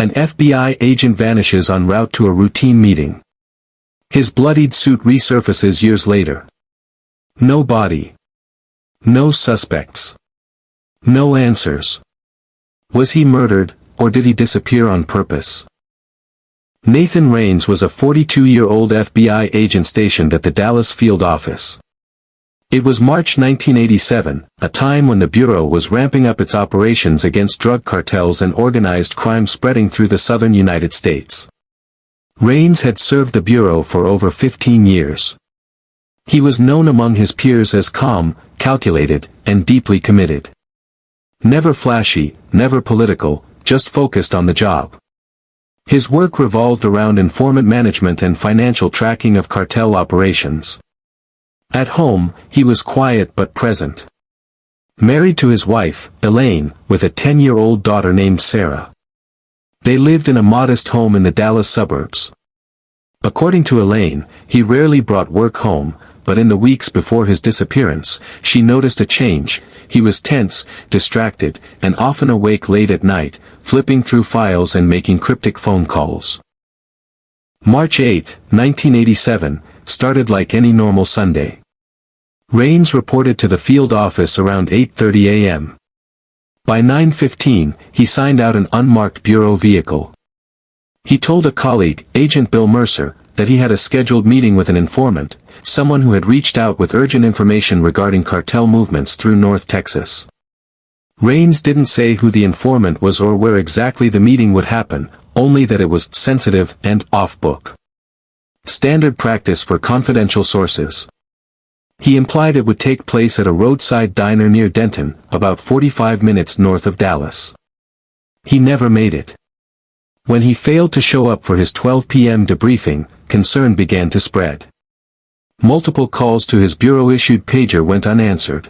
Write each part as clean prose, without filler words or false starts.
An FBI agent vanishes en route to a routine meeting. His bloodied suit resurfaces years later. No body. No suspects. No answers. Was he murdered, or did he disappear on purpose? Nathan Raines was a 42-year-old FBI agent stationed at the Dallas field office. It was March 1987, a time when the Bureau was ramping up its operations against drug cartels and organized crime spreading through the southern United States. Raines had served the Bureau for over 15 years. He was known among his peers as calm, calculated, and deeply committed. Never flashy, never political, just focused on the job. His work revolved around informant management and financial tracking of cartel operations. At home, he was quiet but present. Married to his wife, Elaine, with a 10-year-old daughter named Sarah. They lived in a modest home in the Dallas suburbs. According to Elaine, he rarely brought work home, but in the weeks before his disappearance, she noticed a change. He was tense, distracted, and often awake late at night, flipping through files and making cryptic phone calls. March 8, 1987, started like any normal Sunday. Raines reported to the field office around 8:30 a.m. By 9:15, he signed out an unmarked Bureau vehicle. He told a colleague, Agent Bill Mercer, that he had a scheduled meeting with an informant, someone who had reached out with urgent information regarding cartel movements through North Texas. Raines didn't say who the informant was or where exactly the meeting would happen, only that it was sensitive and off-book. Standard practice for confidential sources. He implied it would take place at a roadside diner near Denton, about 45 minutes north of Dallas. He never made it. When he failed to show up for his 12 p.m. debriefing, concern began to spread. Multiple calls to his bureau-issued pager went unanswered.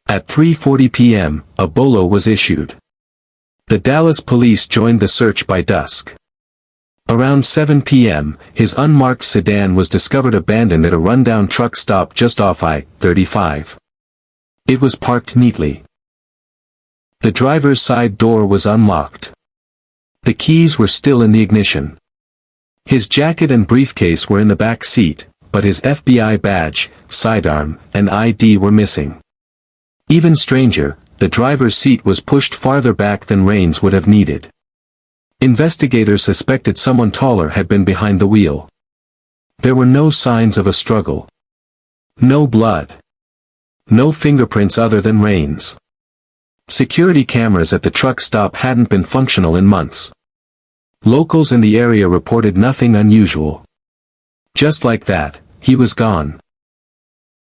At 3:40 p.m., a bolo was issued. The Dallas police joined the search by dusk. Around 7 p.m., his unmarked sedan was discovered abandoned at a rundown truck stop just off I-35. It was parked neatly. The driver's side door was unlocked. The keys were still in the ignition. His jacket and briefcase were in the back seat, but his FBI badge, sidearm, and ID were missing. Even stranger, the driver's seat was pushed farther back than Raines would have needed. Investigators suspected someone taller had been behind the wheel. There were no signs of a struggle. No blood. No fingerprints other than Raines. Security cameras at the truck stop hadn't been functional in months. Locals in the area reported nothing unusual. Just like that, he was gone.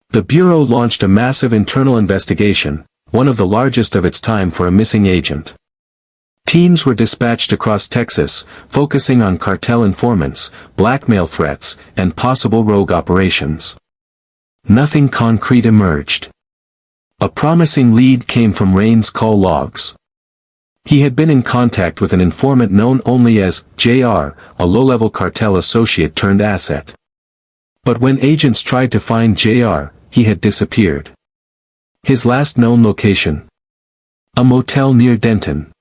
The Bureau launched a massive internal investigation, one of the largest of its time for a missing agent. Teams were dispatched across Texas, focusing on cartel informants, blackmail threats, and possible rogue operations. Nothing concrete emerged. A promising lead came from Raines' call logs. He had been in contact with an informant known only as JR, a low-level cartel associate turned asset. But when agents tried to find JR, he had disappeared. His last known location? A motel near Denton.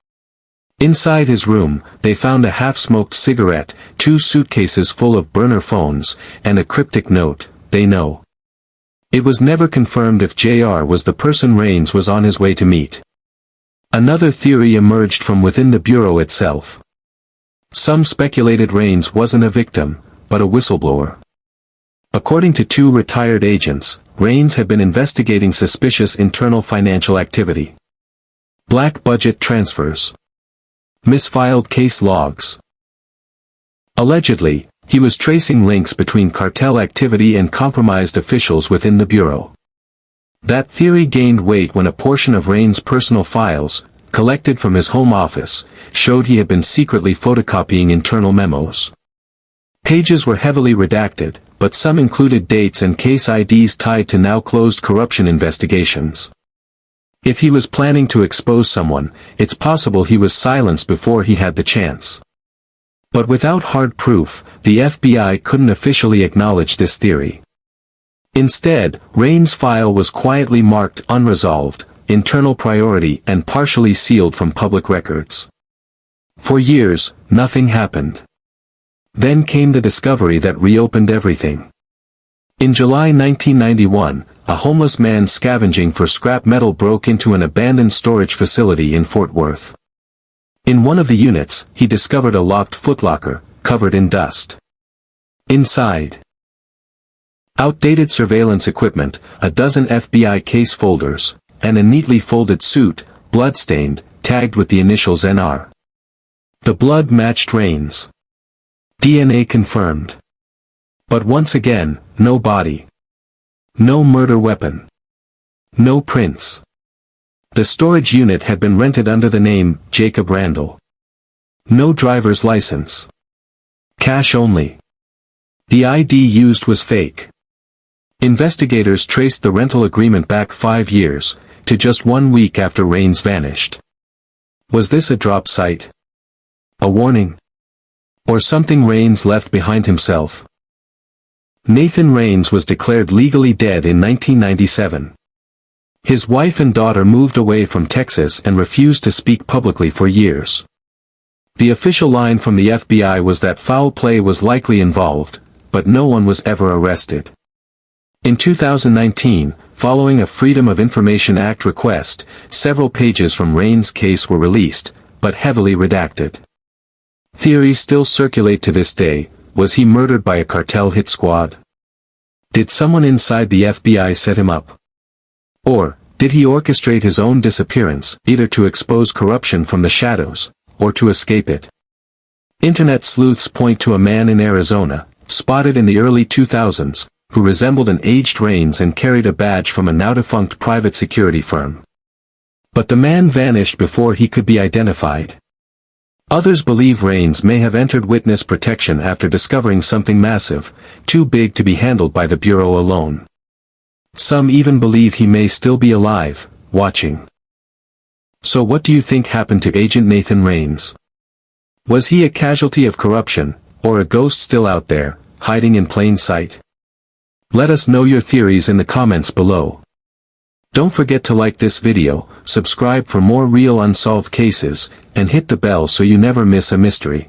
Inside his room, they found a half-smoked cigarette, 2 suitcases full of burner phones, and a cryptic note, "They know." It was never confirmed if JR was the person Raines was on his way to meet. Another theory emerged from within the Bureau itself. Some speculated Raines wasn't a victim, but a whistleblower. According to 2 retired agents, Raines had been investigating suspicious internal financial activity. Black budget transfers. Misfiled case logs. Allegedly, he was tracing links between cartel activity and compromised officials within the Bureau. That theory gained weight when a portion of Raines' personal files, collected from his home office, showed he had been secretly photocopying internal memos. Pages were heavily redacted, but some included dates and case IDs tied to now-closed corruption investigations. If he was planning to expose someone, it's possible he was silenced before he had the chance. But without hard proof, the FBI couldn't officially acknowledge this theory. Instead, Raines' file was quietly marked unresolved, internal priority, and partially sealed from public records. For years, nothing happened. Then came the discovery that reopened everything. In July 1991, a homeless man scavenging for scrap metal broke into an abandoned storage facility in Fort Worth. In one of the units, he discovered a locked footlocker, covered in dust. Inside, outdated surveillance equipment, a dozen FBI case folders, and a neatly folded suit, blood-stained, tagged with the initials NR. The blood matched Rains' DNA confirmed. But once again, no body. No murder weapon. No prints. The storage unit had been rented under the name Jacob Randall. No driver's license. Cash only. The ID used was fake. Investigators traced the rental agreement back 5 years, to just 1 week after Rains vanished. Was this a drop site? A warning? Or something Rains left behind himself? Nathan Rains was declared legally dead in 1997. His wife and daughter moved away from Texas and refused to speak publicly for years. The official line from the FBI was that foul play was likely involved, but no one was ever arrested. In 2019, following a Freedom of Information Act request, several pages from Rains' case were released, but heavily redacted. Theories still circulate to this day. Was he murdered by a cartel hit squad? Did someone inside the FBI set him up? Or, did he orchestrate his own disappearance, either to expose corruption from the shadows, or to escape it? Internet sleuths point to a man in Arizona, spotted in the early 2000s, who resembled an aged Rains and carried a badge from a now-defunct private security firm. But the man vanished before he could be identified. Others believe Rains may have entered witness protection after discovering something massive, too big to be handled by the Bureau alone. Some even believe he may still be alive, watching. So what do you think happened to Agent Nathan Rains? Was he a casualty of corruption, or a ghost still out there, hiding in plain sight? Let us know your theories in the comments below. Don't forget to like this video, subscribe for more real unsolved cases, and hit the bell so you never miss a mystery.